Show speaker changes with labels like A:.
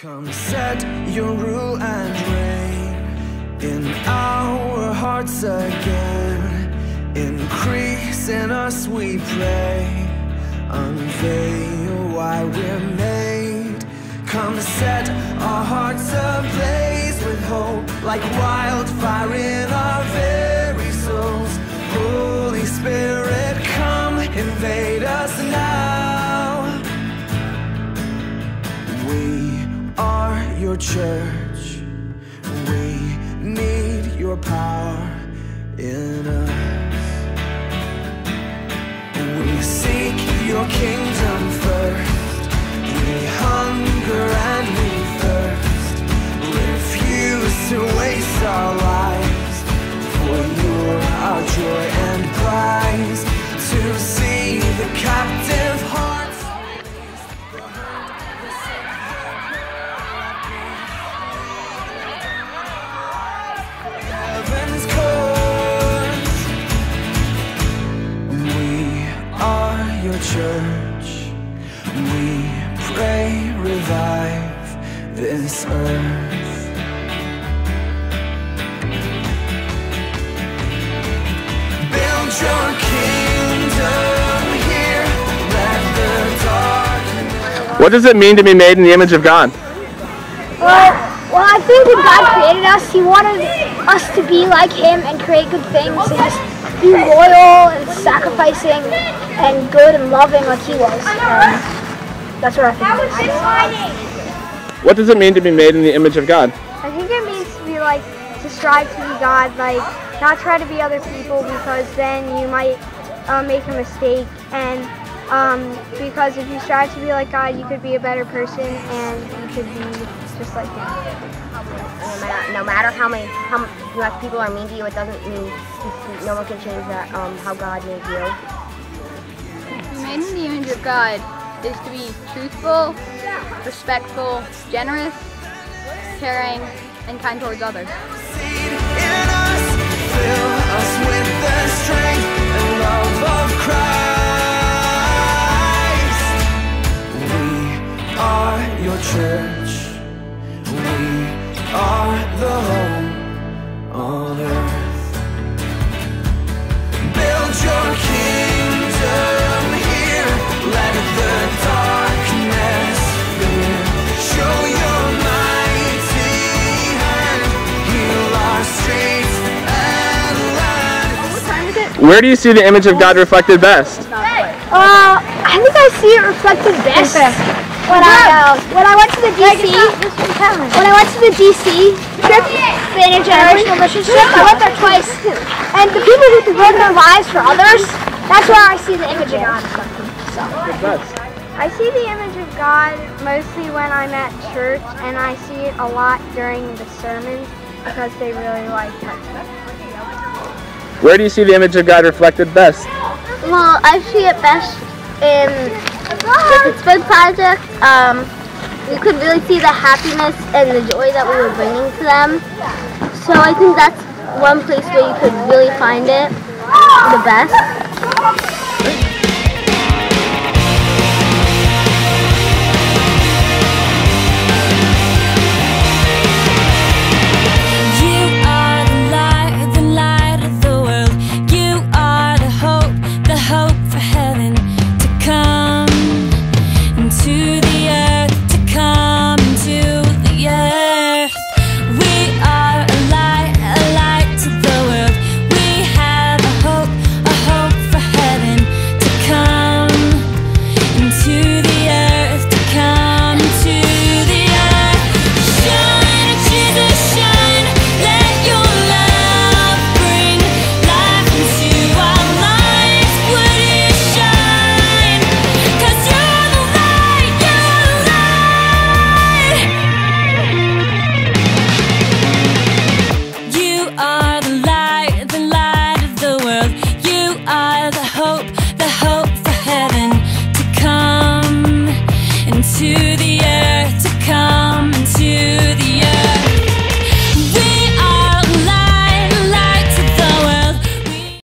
A: Come set your rule and reign in our hearts again. Increase in us, we pray. Unveil why we're made. Come set our hearts ablaze with hope, like wildfire in our very souls. Holy Spirit, come invade us now. We are your church. We need your power in us. We seek your kingdom first. We hunger and we thirst. Refuse to waste our lives, for you're our joy and prize. To see the captive hearts, heaven's courts. We are your church. We pray, revive this earth. Build your kingdom here. Let the darkness.
B: What does it mean to be made in the image of God?
C: Well, I think when God created us, He wanted us to be like Him and create good things and just be loyal and sacrificing and good and loving like He was. And that's what I think it means.
B: What does it mean to be made in the image of God?
C: I think it means to be like, to strive to be God, like not try to be other people, because then you might make a mistake, and because if you strive to be like God, you could be a better person and you could be just like Him.
D: No matter how much people are mean to you, it doesn't mean no one can change that. How God made you.
E: Made in the image of God is to be truthful, respectful, generous, caring, and kind towards others.
A: In us, fill us with the strength and love of Christ. We are your church. We are the home on earth. Build your kingdom here. Let the darkness fear. Show your mighty hand. Heal our streets and land.
C: What time is it?
B: Where do you see the image of God reflected best?
C: I think I see it reflected best when I went to the DC. When I went to the DC trip, the intergenerational mission trip, I went there twice. And the people who devote their lives for others, that's where I see the image of God.
E: I see the image of God mostly when I'm at church, and I see it a lot during the sermons because they really like touch me.
B: Where do you see the image of God reflected best?
D: Well, I see it best in the Pittsburgh Project. You could really see the happiness and the joy that we were bringing to them. So I think that's one place where you could really find it the best.